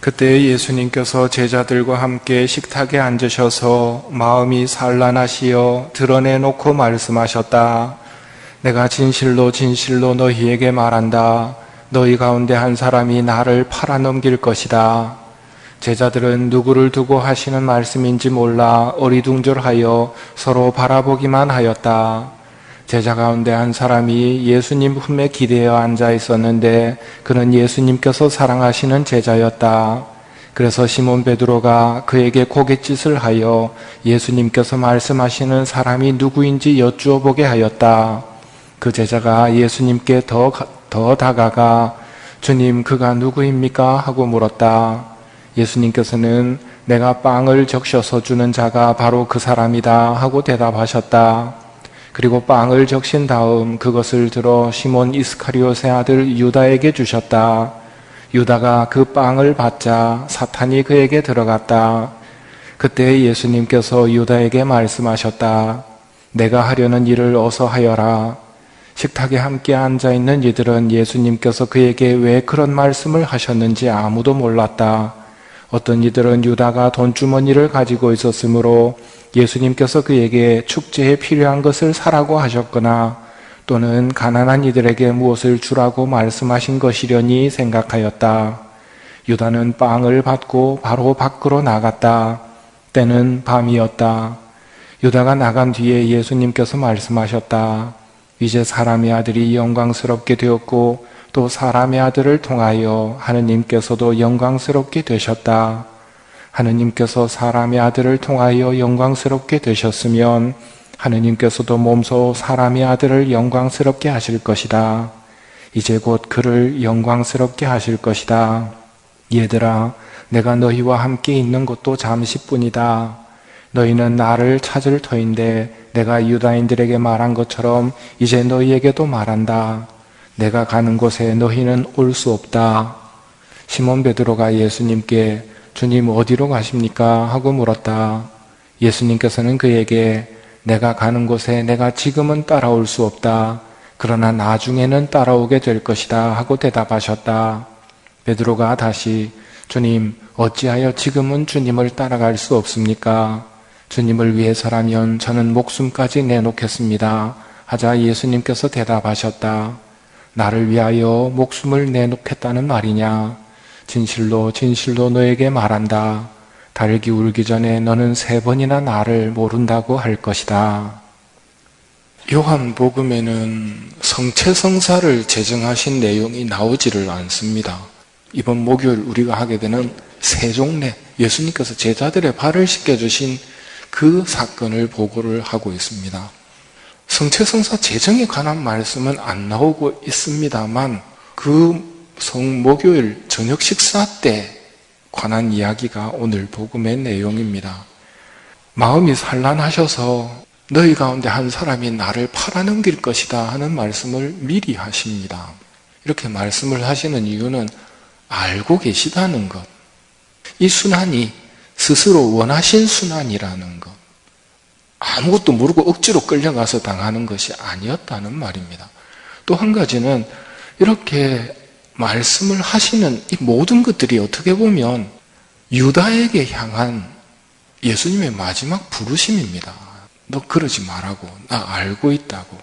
그때 예수님께서 제자들과 함께 식탁에 앉으셔서 마음이 산란하시어 드러내놓고 말씀하셨다. 내가 진실로 진실로 너희에게 말한다. 너희 가운데 한 사람이 나를 팔아넘길 것이다. 제자들은 누구를 두고 하시는 말씀인지 몰라 어리둥절하여 서로 바라보기만 하였다. 제자 가운데 한 사람이 예수님 품에 기대어 앉아 있었는데 그는 예수님께서 사랑하시는 제자였다. 그래서 시몬 베드로가 그에게 고갯짓을 하여 예수님께서 말씀하시는 사람이 누구인지 여쭈어 보게 하였다. 그 제자가 예수님께 더 다가가 주님, 그가 누구입니까? 하고 물었다. 예수님께서는 내가 빵을 적셔서 주는 자가 바로 그 사람이다 하고 대답하셨다. 그리고 빵을 적신 다음 그것을 들어 시몬 이스카리ot의 아들 유다에게 주셨다. 유다가 그 빵을 받자 사탄이 그에게 들어갔다. 그때 예수님께서 유다에게 말씀하셨다. 내가 하려는 일을 어서 하여라. 식탁에 함께 앉아있는 이들은 예수님께서 그에게 왜 그런 말씀을 하셨는지 아무도 몰랐다. 어떤 이들은 유다가 돈주머니를 가지고 있었으므로 예수님께서 그에게 축제에 필요한 것을 사라고 하셨거나 또는 가난한 이들에게 무엇을 주라고 말씀하신 것이려니 생각하였다. 유다는 빵을 받고 바로 밖으로 나갔다. 때는 밤이었다. 유다가 나간 뒤에 예수님께서 말씀하셨다. 이제 사람의 아들이 영광스럽게 되었고 또 사람의 아들을 통하여 하느님께서도 영광스럽게 되셨다. 하느님께서 사람의 아들을 통하여 영광스럽게 되셨으면 하느님께서도 몸소 사람의 아들을 영광스럽게 하실 것이다. 이제 곧 그를 영광스럽게 하실 것이다. 얘들아, 내가 너희와 함께 있는 것도 잠시뿐이다. 너희는 나를 찾을 터인데 내가 유다인들에게 말한 것처럼 이제 너희에게도 말한다. 내가 가는 곳에 너희는 올 수 없다. 시몬 베드로가 예수님께 주님 어디로 가십니까? 하고 물었다. 예수님께서는 그에게 내가 가는 곳에 내가 지금은 따라올 수 없다. 그러나 나중에는 따라오게 될 것이다. 하고 대답하셨다. 베드로가 다시 주님 어찌하여 지금은 주님을 따라갈 수 없습니까? 주님을 위해서라면 저는 목숨까지 내놓겠습니다. 하자 예수님께서 대답하셨다. 나를 위하여 목숨을 내놓겠다는 말이냐? 진실로 진실로 너에게 말한다. 달기 울기 전에 너는 3번이나 나를 모른다고 할 것이다. 요한복음에는 성체성사를 제정하신 내용이 나오지를 않습니다. 이번 목요일 우리가 하게 되는 세종례, 예수님께서 제자들의 발을 씻겨주신 그 사건을 보고를 하고 있습니다. 성체성사 제정에 관한 말씀은 안 나오고 있습니다만 그 목요일 저녁 식사 때 관한 이야기가 오늘 복음의 내용입니다. 마음이 산란하셔서 너희 가운데 한 사람이 나를 팔아넘길 것이다 하는 말씀을 미리 하십니다. 이렇게 말씀을 하시는 이유는 알고 계시다는 것. 이 순환이 스스로 원하신 순환이라는 것. 아무것도 모르고 억지로 끌려가서 당하는 것이 아니었다는 말입니다. 또 한 가지는 이렇게 말씀을 하시는 이 모든 것들이 어떻게 보면 유다에게 향한 예수님의 마지막 부르심입니다. 너 그러지 말라고. 나 알고 있다고.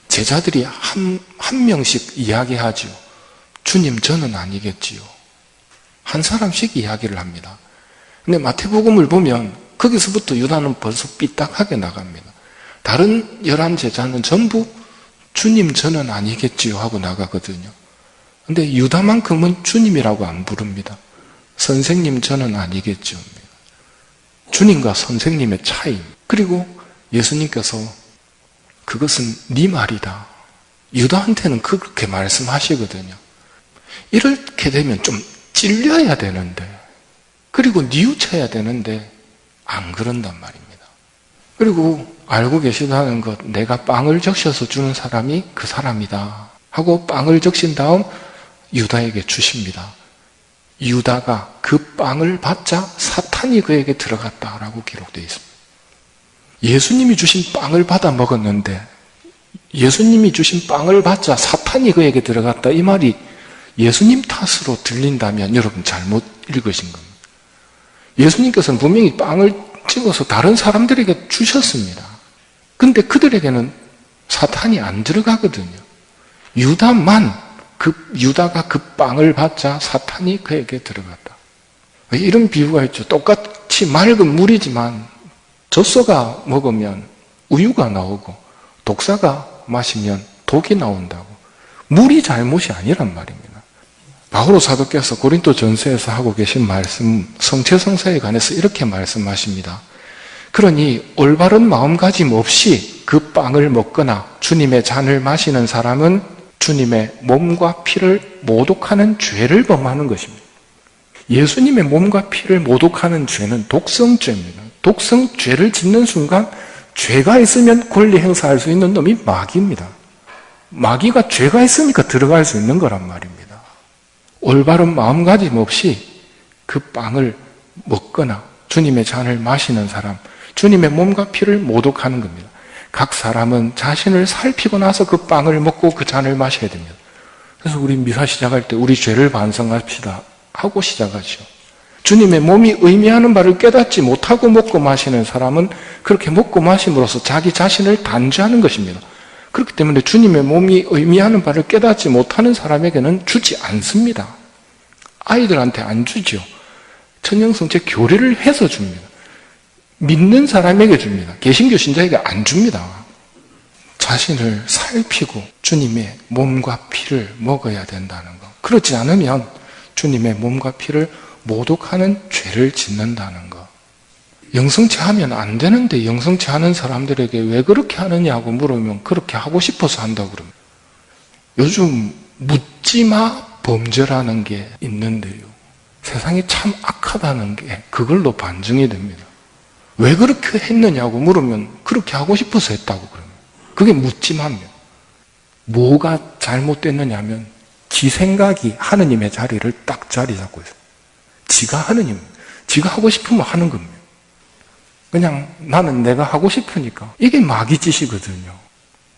제자들이 한 명씩 이야기하죠. 주님 저는 아니겠지요. 한 사람씩 이야기를 합니다. 근데 마태복음을 보면 거기서부터 유다는 벌써 삐딱하게 나갑니다. 다른 11제자는 전부 주님 저는 아니겠지요 하고 나가거든요. 근데 유다만큼은 주님이라고 안 부릅니다. 선생님 저는 아니겠죠. 주님과 선생님의 차이. 그리고 예수님께서 그것은 네 말이다. 유다한테는 그렇게 말씀하시거든요. 이렇게 되면 좀 찔려야 되는데 그리고 뉘우쳐야 되는데 안 그런단 말입니다. 그리고 알고 계시다는 것, 내가 빵을 적셔서 주는 사람이 그 사람이다 하고 빵을 적신 다음 유다에게 주십니다. 유다가 그 빵을 받자 사탄이 그에게 들어갔다라고 기록되어 있습니다. 예수님이 주신 빵을 받아 먹었는데 예수님이 주신 빵을 받자 사탄이 그에게 들어갔다. 이 말이 예수님 탓으로 들린다면 여러분 잘못 읽으신 겁니다. 예수님께서는 분명히 빵을 찍어서 다른 사람들에게 주셨습니다. 근데 그들에게는 사탄이 안 들어가거든요. 유다가 그 빵을 받자 사탄이 그에게 들어갔다. 이런 비유가 있죠. 똑같이 맑은 물이지만 젖소가 먹으면 우유가 나오고 독사가 마시면 독이 나온다고. 물이 잘못이 아니란 말입니다. 바오로 사도께서 고린도 전서에서 하고 계신 말씀, 성체성사에 관해서 이렇게 말씀하십니다. 그러니 올바른 마음가짐 없이 그 빵을 먹거나 주님의 잔을 마시는 사람은 주님의 몸과 피를 모독하는 죄를 범하는 것입니다. 예수님의 몸과 피를 모독하는 죄는 독성죄입니다. 독성죄를 짓는 순간 죄가 있으면 권리 행사할 수 있는 놈이 마귀입니다. 마귀가 죄가 있으니까 들어갈 수 있는 거란 말입니다. 올바른 마음가짐 없이 그 빵을 먹거나 주님의 잔을 마시는 사람, 주님의 몸과 피를 모독하는 겁니다. 각 사람은 자신을 살피고 나서 그 빵을 먹고 그 잔을 마셔야 됩니다. 그래서 우리 미사 시작할 때 우리 죄를 반성합시다 하고 시작하죠. 주님의 몸이 의미하는 바를 깨닫지 못하고 먹고 마시는 사람은 그렇게 먹고 마심으로써 자기 자신을 단죄하는 것입니다. 그렇기 때문에 주님의 몸이 의미하는 바를 깨닫지 못하는 사람에게는 주지 않습니다. 아이들한테 안 주죠. 천연성체 교리를 해서 줍니다. 믿는 사람에게 줍니다. 개신교 신자에게 안 줍니다. 자신을 살피고 주님의 몸과 피를 먹어야 된다는 것. 그렇지 않으면 주님의 몸과 피를 모독하는 죄를 짓는다는 것. 영성체 하면 안 되는데 영성체 하는 사람들에게 왜 그렇게 하느냐고 물으면 그렇게 하고 싶어서 한다고 그럽니다. 요즘 묻지마 범죄라는 게 있는데요. 세상이 참 악하다는 게 그걸로 반증이 됩니다. 왜 그렇게 했느냐고 물으면 그렇게 하고 싶어서 했다고 그럽니다. 그게 묻지마입니다. 뭐가 잘못됐느냐 하면 지 생각이 하느님의 자리를 딱 자리 잡고 있어요. 지가 하느님, 지가 하고 싶으면 하는 겁니다. 그냥 나는 내가 하고 싶으니까. 이게 마귀 짓이거든요.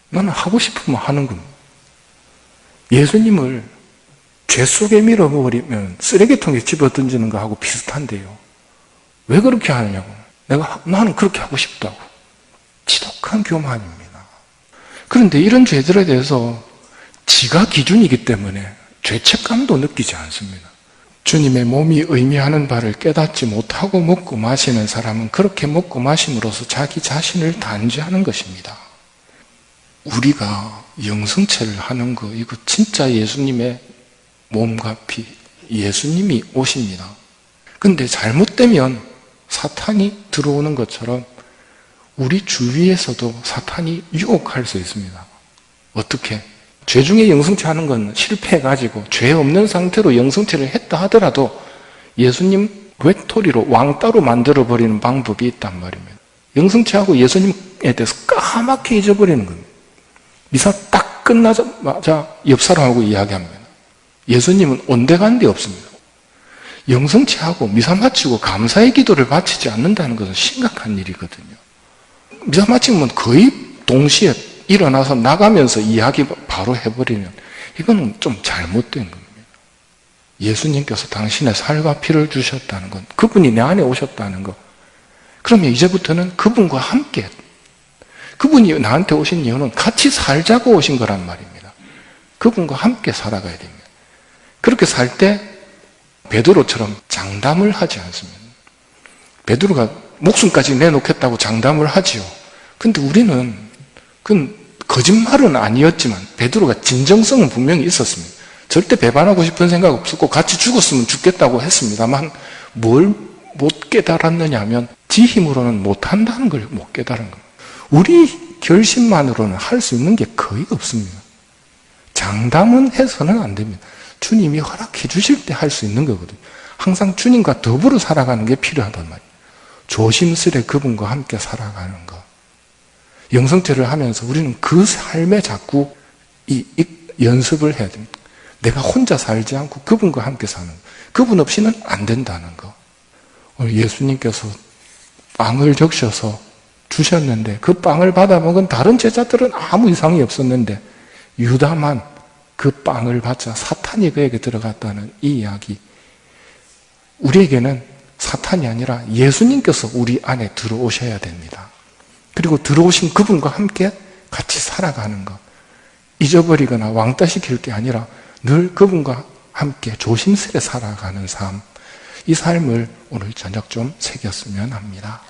나는 하고 싶으면 하는 겁니다. 예수님을 죄 속에 밀어버리면 쓰레기통에 집어던지는 거하고 비슷한데요. 왜 그렇게 하느냐고. 나는 그렇게 하고 싶다고. 지독한 교만입니다. 그런데 이런 죄들에 대해서 지가 기준이기 때문에 죄책감도 느끼지 않습니다. 주님의 몸이 의미하는 바를 깨닫지 못하고 먹고 마시는 사람은 그렇게 먹고 마심으로써 자기 자신을 단죄하는 것입니다. 우리가 영성체를 하는 거, 이거 진짜 예수님의 몸과 피, 예수님이 오십니다. 근데 잘못되면 사탄이 들어오는 것처럼 우리 주위에서도 사탄이 유혹할 수 있습니다. 어떻게? 죄 중에 영성체 하는 건 실패해가지고 죄 없는 상태로 영성체를 했다 하더라도 예수님 외톨이로 왕따로 만들어버리는 방법이 있단 말입니다. 영성체하고 예수님에 대해서 까맣게 잊어버리는 겁니다. 미사 딱 끝나자마자 옆 사람하고 이야기합니다. 예수님은 온데간데 없습니다. 영성체하고 미사 마치고 감사의 기도를 바치지 않는다는 것은 심각한 일이거든요. 미사 마치면 거의 동시에 일어나서 나가면서 이야기 바로 해버리면 이거는 좀 잘못된 겁니다. 예수님께서 당신의 살과 피를 주셨다는 것, 그분이 내 안에 오셨다는 것, 그러면 이제부터는 그분과 함께, 그분이 나한테 오신 이유는 같이 살자고 오신 거란 말입니다. 그분과 함께 살아가야 됩니다. 그렇게 살 때 베드로처럼 장담을 하지 않습니다. 베드로가 목숨까지 내놓겠다고 장담을 하지요. 근데 우리는 그건 거짓말은 아니었지만 베드로가 진정성은 분명히 있었습니다. 절대 배반하고 싶은 생각 없었고 같이 죽었으면 죽겠다고 했습니다만 뭘 못 깨달았느냐 하면 지 힘으로는 못한다는 걸 못 깨달은 겁니다. 우리 결심만으로는 할 수 있는 게 거의 없습니다. 장담은 해서는 안 됩니다. 주님이 허락해 주실 때 할 수 있는 거거든요. 항상 주님과 더불어 살아가는 게 필요하단 말이에요. 조심스레 그분과 함께 살아가는 것. 영성체를 하면서 우리는 그 삶에 자꾸 이 연습을 해야 됩니다. 내가 혼자 살지 않고 그분과 함께 사는 것. 그분 없이는 안 된다는 것. 오늘 예수님께서 빵을 적셔서 주셨는데 그 빵을 받아 먹은 다른 제자들은 아무 이상이 없었는데 유다만 그 빵을 받자 사탄이 사탄이 그에게 들어갔다는 이 이야기, 우리에게는 사탄이 아니라 예수님께서 우리 안에 들어오셔야 됩니다. 그리고 들어오신 그분과 함께 같이 살아가는 것, 잊어버리거나 왕따시킬 게 아니라 늘 그분과 함께 조심스레 살아가는 삶, 이 삶을 오늘 저녁 좀 새겼으면 합니다.